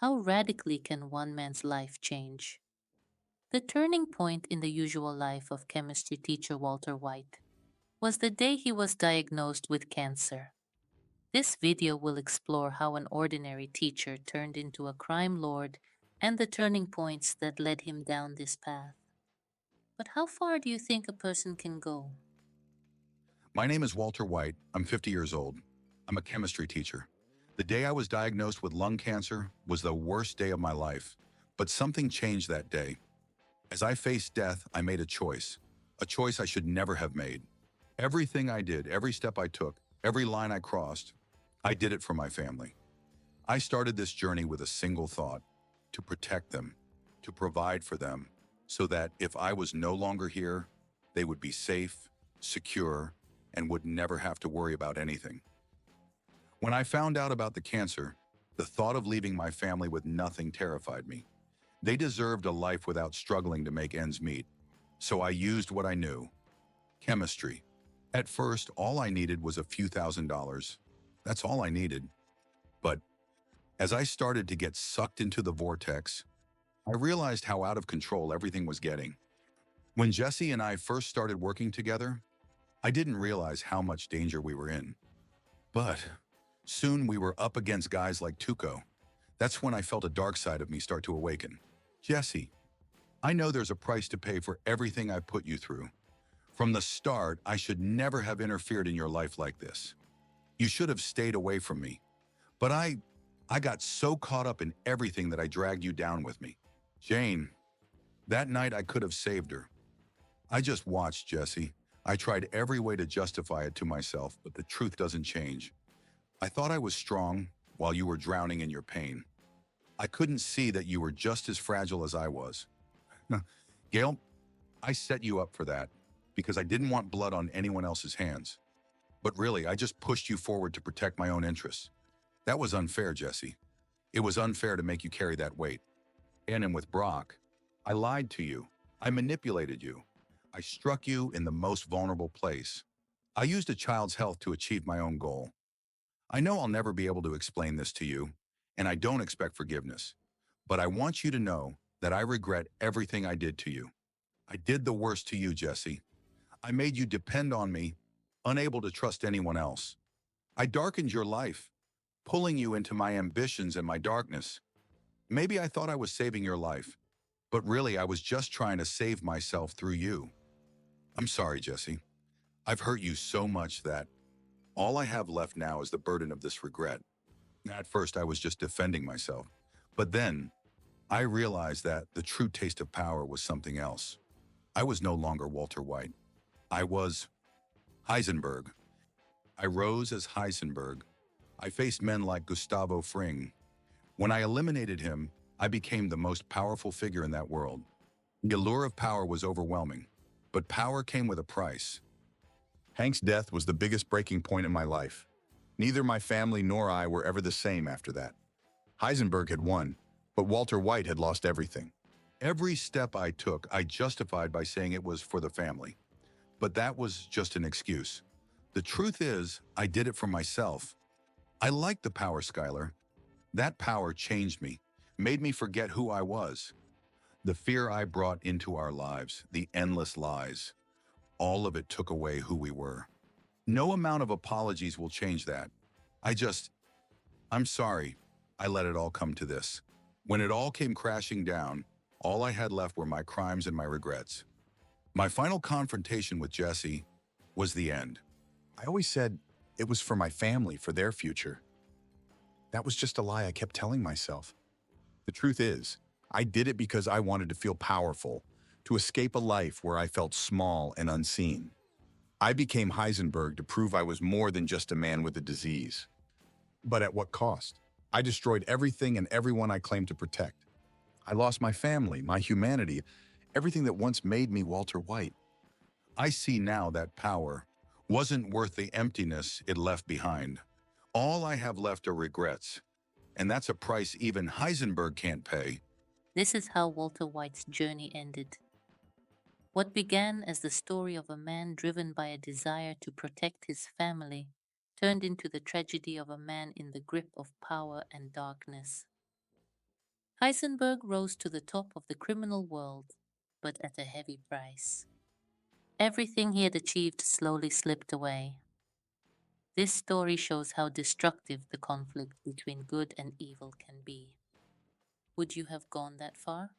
How radically can one man's life change? The turning point in the usual life of chemistry teacher Walter White was the day he was diagnosed with cancer. This video will explore how an ordinary teacher turned into a crime lord and the turning points that led him down this path. But how far do you think a person can go? My name is Walter White. I'm 50 years old. I'm a chemistry teacher. The day I was diagnosed with lung cancer was the worst day of my life, but something changed that day. As I faced death, I made a choice I should never have made. Everything I did, every step I took, every line I crossed, I did it for my family. I started this journey with a single thought: to protect them, to provide for them, so that if I was no longer here, they would be safe, secure, and would never have to worry about anything. When I found out about the cancer, the thought of leaving my family with nothing terrified me. They deserved a life without struggling to make ends meet. So I used what I knew: chemistry. At first, all I needed was a few $1,000s. That's all I needed. But as I started to get sucked into the vortex, I realized how out of control everything was getting. When Jesse and I first started working together, I didn't realize how much danger we were in. But soon we were up against guys like Tuco. That's when I felt a dark side of me start to awaken. Jesse, I know there's a price to pay for everything I put you through. From the start, I should never have interfered in your life like this. You should have stayed away from me. But I got so caught up in everything that I dragged you down with me. Jane, that night I could have saved her. I just watched, Jesse. I tried every way to justify it to myself, but the truth doesn't change. I thought I was strong while you were drowning in your pain. I couldn't see that you were just as fragile as I was. Gail, I set you up for that because I didn't want blood on anyone else's hands. But really, I just pushed you forward to protect my own interests. That was unfair, Jesse. It was unfair to make you carry that weight. And with Brock, I lied to you. I manipulated you. I struck you in the most vulnerable place. I used a child's health to achieve my own goal. I know I'll never be able to explain this to you, and I don't expect forgiveness. But I want you to know that I regret everything I did to you. I did the worst to you, Jesse. I made you depend on me, unable to trust anyone else. I darkened your life, pulling you into my ambitions and my darkness. Maybe I thought I was saving your life, but really I was just trying to save myself through you. I'm sorry, Jesse. I've hurt you so much that all I have left now is the burden of this regret. At first, I was just defending myself. But then, I realized that the true taste of power was something else. I was no longer Walter White. I was Heisenberg. I rose as Heisenberg. I faced men like Gustavo Fring. When I eliminated him, I became the most powerful figure in that world. The allure of power was overwhelming, but power came with a price. Hank's death was the biggest breaking point in my life. Neither my family nor I were ever the same after that. Heisenberg had won, but Walter White had lost everything. Every step I took, I justified by saying it was for the family. But that was just an excuse. The truth is, I did it for myself. I liked the power, Skylar. That power changed me, made me forget who I was. The fear I brought into our lives, the endless lies, all of it took away who we were. No amount of apologies will change that. I'm sorry I let it all come to this. When it all came crashing down, all I had left were my crimes and my regrets. My final confrontation with Jesse was the end. I always said it was for my family, for their future. That was just a lie I kept telling myself. The truth is, I did it because I wanted to feel powerful, to escape a life where I felt small and unseen. I became Heisenberg to prove I was more than just a man with a disease. But at what cost? I destroyed everything and everyone I claimed to protect. I lost my family, my humanity, everything that once made me Walter White. I see now that power wasn't worth the emptiness it left behind. All I have left are regrets, and that's a price even Heisenberg can't pay. This is how Walter White's journey ended. What began as the story of a man driven by a desire to protect his family turned into the tragedy of a man in the grip of power and darkness. Heisenberg rose to the top of the criminal world, but at a heavy price. Everything he had achieved slowly slipped away. This story shows how destructive the conflict between good and evil can be. Would you have gone that far?